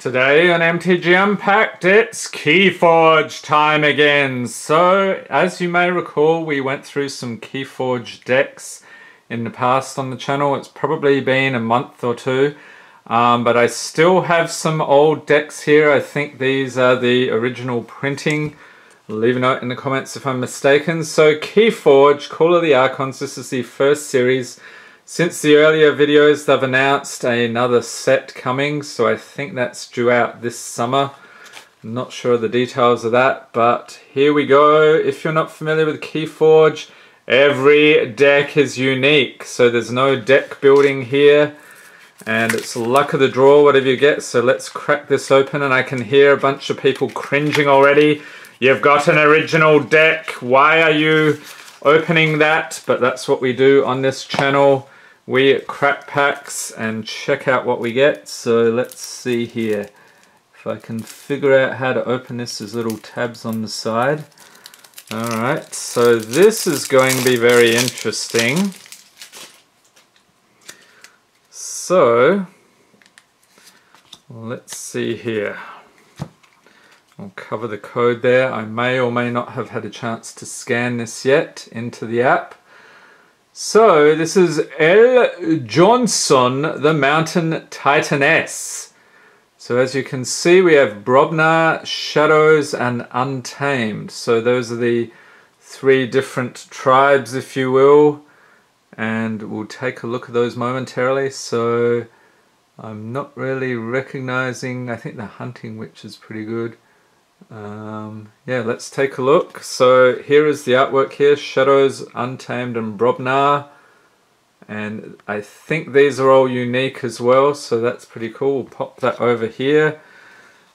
Today on MTG Unpacked, it's KeyForge time again. So, as you may recall, we went through some KeyForge decks in the past on the channel. It's probably been a month or two, but I still have some old decks here. I think these are the original printing. Leave a note in the comments if I'm mistaken. So, KeyForge, Call of the Archons, this is the first series. Since the earlier videos, they've announced another set coming, so I think that's due out this summer. I'm not sure of the details of that, but here we go. If you're not familiar with KeyForge, every deck is unique, so there's no deck building here, and it's luck of the draw, whatever you get. So let's crack this open, and I can hear a bunch of people cringing already. You've got an original deck, why are you opening that? But that's what we do on this channel. We crack packs and check out what we get. So let's see here. If I can figure out how to open this, there's little tabs on the side. Alright, so this is going to be very interesting. So, let's see here. I'll cover the code there. I may or may not have had a chance to scan this yet into the app. So this is L. Johnson, the Mountain Titaness. So as you can see, we have Brobnar, Shadows, and Untamed. So those are the three different tribes, if you will. And we'll take a look at those momentarily. So I'm not really recognizing, I think the Hunting Witch is pretty good. Yeah, let's take a look. So here is the artwork here, Shadows, Untamed, and Brobnar. And I think these are all unique as well, so that's pretty cool. We'll pop that over here.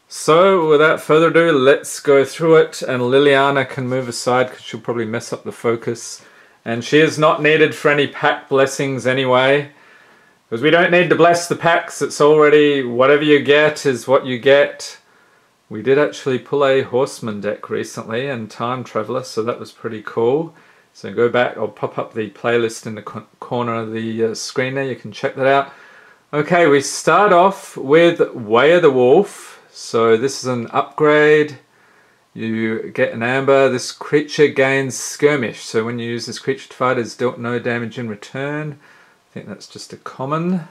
So without further ado, let's go through it, and Liliana can move aside because she'll probably mess up the focus. And she is not needed for any pack blessings anyway, because we don't need to bless the packs. It's already, whatever you get is what you get. We did actually pull a Horseman deck recently and Time Traveler, so that was pretty cool. So go back, I'll pop up the playlist in the corner of the screen there, you can check that out. Okay, we start off with Way of the Wolf. So this is an upgrade. You get an amber. This creature gains Skirmish. So when you use this creature to fight, it's dealt no damage in return. I think that's just a common.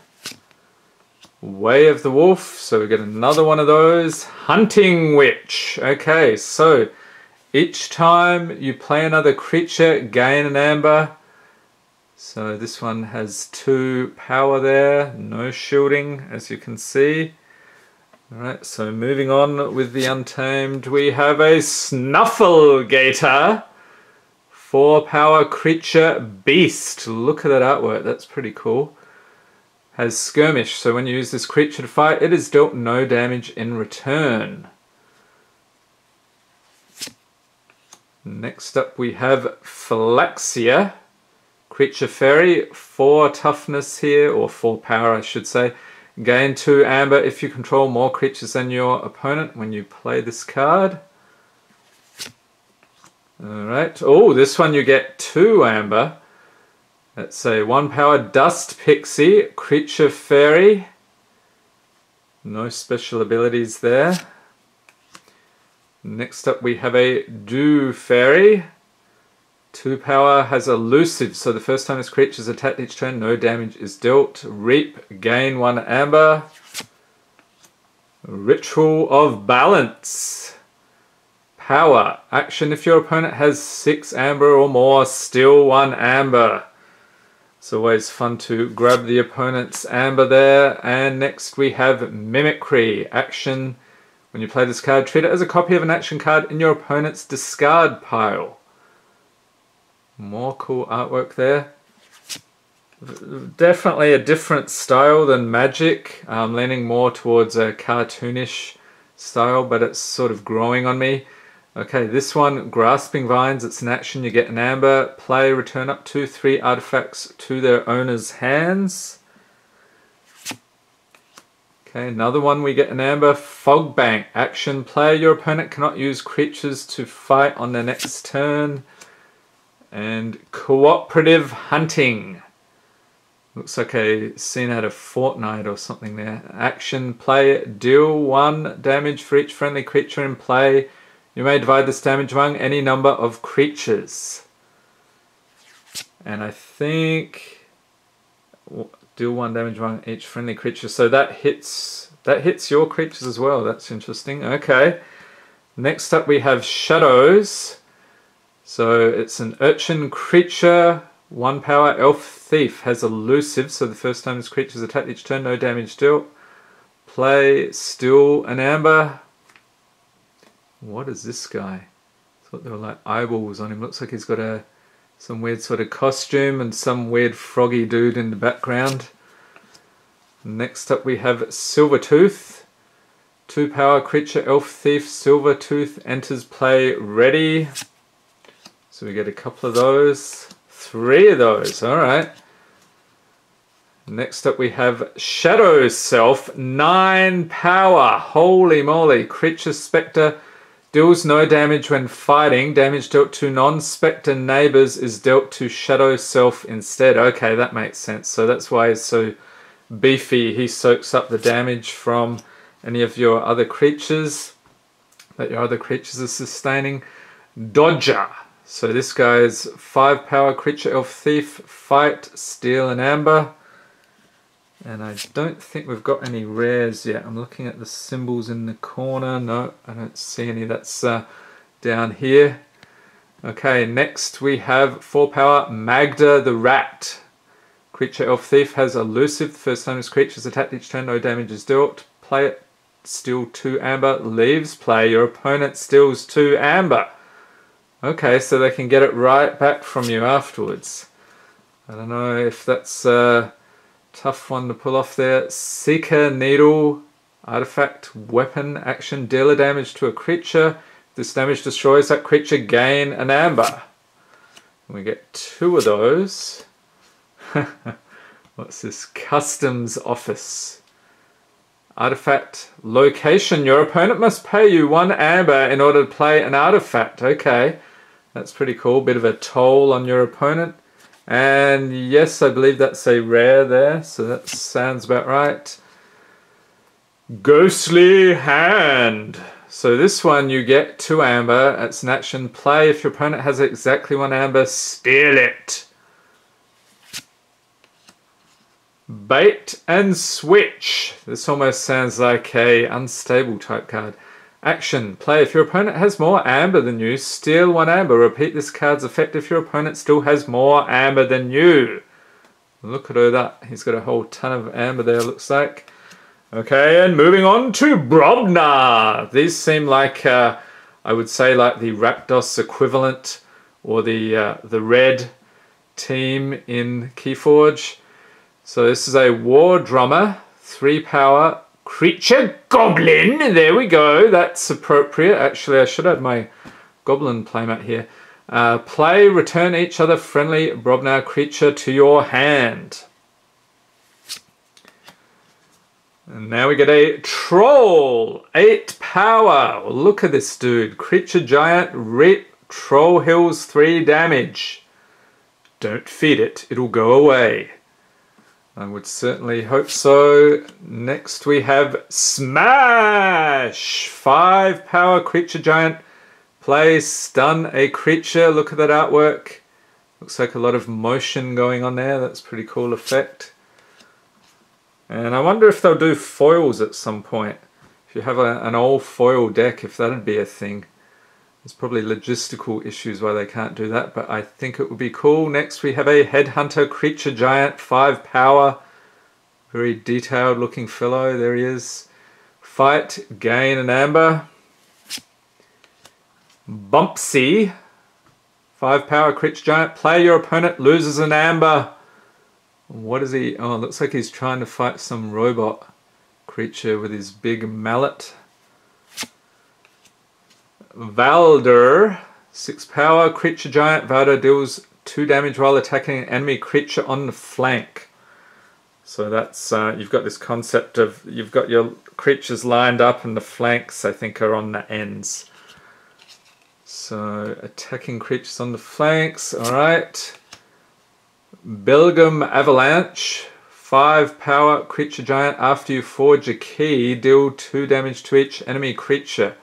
Way of the Wolf, so we get another one of those. Hunting Witch. Okay, so each time you play another creature, gain an amber. So this one has 2 power there, no shielding, as you can see. Alright, so moving on with the Untamed, we have a Snufflegator. 4 power creature beast. Look at that artwork, that's pretty cool. Has Skirmish, so when you use this creature to fight, it is dealt no damage in return. Next up we have Phylaxia, creature fairy, 4 toughness here, or 4 power I should say. Gain 2 amber if you control more creatures than your opponent when you play this card. Alright, oh, this one you get 2 amber. Let's say 1 power Dust Pixie, creature fairy. No special abilities there. Next up we have a Dew Fairy. 2 power, has Elusive, so the first time this creature is attacked each turn, no damage is dealt. Reap, gain 1 amber. Ritual of Balance. Power, action if your opponent has 6 amber or more, steal 1 amber. It's always fun to grab the opponent's amber there. And next we have Mimicry. Action. When you play this card, treat it as a copy of an action card in your opponent's discard pile. More cool artwork there. Definitely a different style than Magic. Leaning more towards a cartoonish style, but it's sort of growing on me. Okay, this one, Grasping Vines, it's an action, you get an amber, play, return up to 3 artifacts to their owner's hands. Okay, another one, we get an amber, Fogbank, action, play, your opponent cannot use creatures to fight on their next turn. And Cooperative Hunting. Looks like a scene out of Fortnite or something there. Action, play, deal 1 damage for each friendly creature in play. You may divide this damage among any number of creatures. And I think deal 1 damage among each friendly creature. So that hits your creatures as well. That's interesting. Okay. Next up we have Shadows. So it's an urchin creature, 1 power, elf thief, has elusive, so the first time this creature is attacked each turn, no damage dealt. Play, steal an amber. What is this guy? I thought there were like eyeballs on him. Looks like he's got some weird sort of costume and some weird froggy dude in the background. Next up we have Silvertooth. 2 power creature, elf thief, Silvertooth enters play ready. So we get a couple of those. 3 of those, alright. Next up we have Shadow Self, 9 power. Holy moly. Creature Spectre deals no damage when fighting. Damage dealt to non-Spectre neighbours is dealt to Shadow Self instead. Okay, that makes sense. So that's why he's so beefy. He soaks up the damage from any of your other creatures that your other creatures are sustaining. Dodger. So this guy is 5 power creature, elf thief, fight, steal an amber. And I don't think we've got any rares yet. I'm looking at the symbols in the corner. No, I don't see any. That's down here. Okay, next we have 4 power Magda the Rat. Creature, elf thief, has elusive. The first time this creature is attacked each turn, no damage is dealt. Play it, steal 2 amber, leaves play. Your opponent steals 2 amber. Okay, so they can get it right back from you afterwards. I don't know if that's a tough one to pull off there. Seeker Needle, artifact, weapon, action, dealer damage to a creature. If this damage destroys that creature, gain an amber. We get 2 of those. What's this? Customs Office. Artifact, location. Your opponent must pay you 1 amber in order to play an artifact. Okay. That's pretty cool. Bit of a toll on your opponent. And yes, I believe that's a rare there. So that sounds about right. Ghostly Hand. So this one you get 2 amber. It's an action play. If your opponent has exactly 1 amber, steal it. Bait and Switch. This almost sounds like a unstable type card. Action. Play. If your opponent has more amber than you, steal 1 amber. Repeat this card's effect if your opponent still has more amber than you. Look at all that. He's got a whole ton of amber there, looks like. Okay, and moving on to Brobnar. These seem like, I would say, like the Rakdos equivalent, or the red team in KeyForge. So this is a War Drummer, 3 power, creature goblin. There we go. That's appropriate. Actually, I should have my goblin playmat here. Play, return each other friendly Brobnar creature to your hand. And now we get a Troll, 8 power. Well, look at this dude. Creature giant, rip, Troll heals 3 damage. Don't feed it, it'll go away. I would certainly hope so. Next we have Smash! 5 power creature giant. Play, stun a creature. Look at that artwork. Looks like a lot of motion going on there. That's a pretty cool effect. And I wonder if they'll do foils at some point. If you have an old foil deck, if that'd be a thing. There's probably logistical issues why they can't do that, but I think it would be cool. Next we have a Headhunter creature giant, 5 power. Very detailed looking fellow, there he is. Fight, gain an amber. Bumpsy, 5 power creature giant. Play, your opponent loses an amber. What is he? Oh, it looks like he's trying to fight some robot creature with his big mallet. Valder, 6 power creature giant. Valder deals 2 damage while attacking an enemy creature on the flank. So that's you've got this concept of you've got your creatures lined up and the flanks I think are on the ends. So attacking creatures on the flanks, alright. Belgium Avalanche. 5 power creature giant. After you forge a key, deal 2 damage to each enemy creature.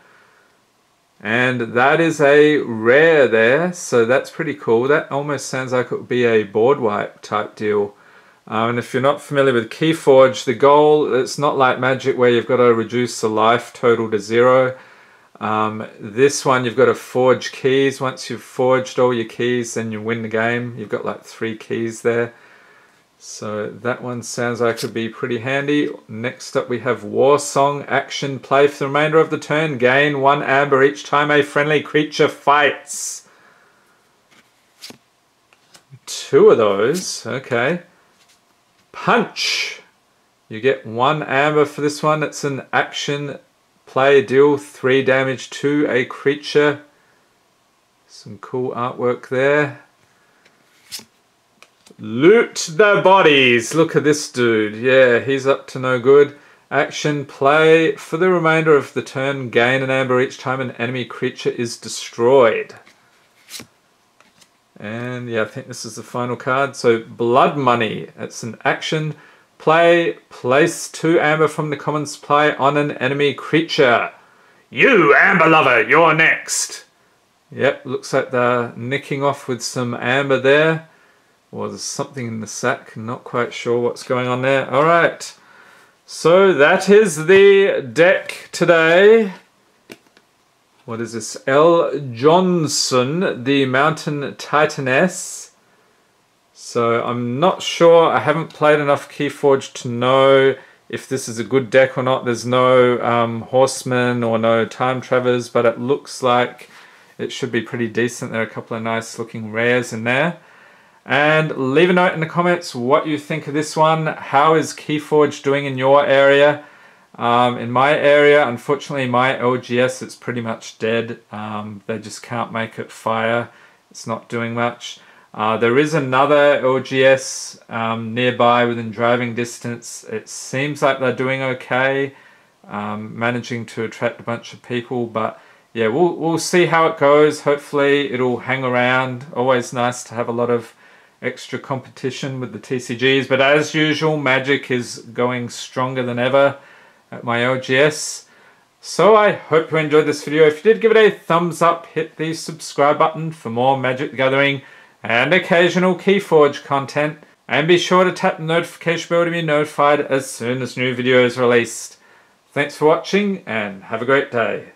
And that is a rare there, so that's pretty cool. That almost sounds like it would be a board wipe type deal. And if you're not familiar with KeyForge, the goal, it's not like Magic where you've got to reduce the life total to 0. This one you've got to forge keys. Once you've forged all your keys, then you win the game. You've got like 3 keys there. So that one sounds like it would be pretty handy. Next up we have War Song. Action, play for the remainder of the turn. Gain 1 amber each time a friendly creature fights. 2 of those, okay. Punch. You get 1 amber for this one. It's an action, play, deal 3 damage to a creature. Some cool artwork there. Loot the bodies. Look at this dude. Yeah, he's up to no good. Action, play for the remainder of the turn. Gain an amber each time an enemy creature is destroyed. And yeah, I think this is the final card. So Blood Money. It's an action, play, place 2 amber from the common supply on an enemy creature. You, amber lover, you're next. Yep, looks like they're nicking off with some amber there. Or there's something in the sack, not quite sure what's going on there. Alright, so that is the deck today. What is this? L. Johnson, the Mountain Titaness. So I'm not sure, I haven't played enough KeyForge to know if this is a good deck or not. There's no horsemen or no time travelers, but it looks like it should be pretty decent. There are a couple of nice looking rares in there. And leave a note in the comments what you think of this one. How is KeyForge doing in your area? In my area, unfortunately, my LGS, it's pretty much dead. They just can't make it fire. It's not doing much. There is another LGS nearby within driving distance. It seems like they're doing okay, managing to attract a bunch of people. But yeah, we'll see how it goes. Hopefully it'll hang around. Always nice to have a lot of extra competition with the TCGs, but as usual, Magic is going stronger than ever at my LGS. So I hope you enjoyed this video. If you did, give it a thumbs up, hit the subscribe button for more Magic the Gathering and occasional KeyForge content, and be sure to tap the notification bell to be notified as soon as new videos are released. Thanks for watching and have a great day.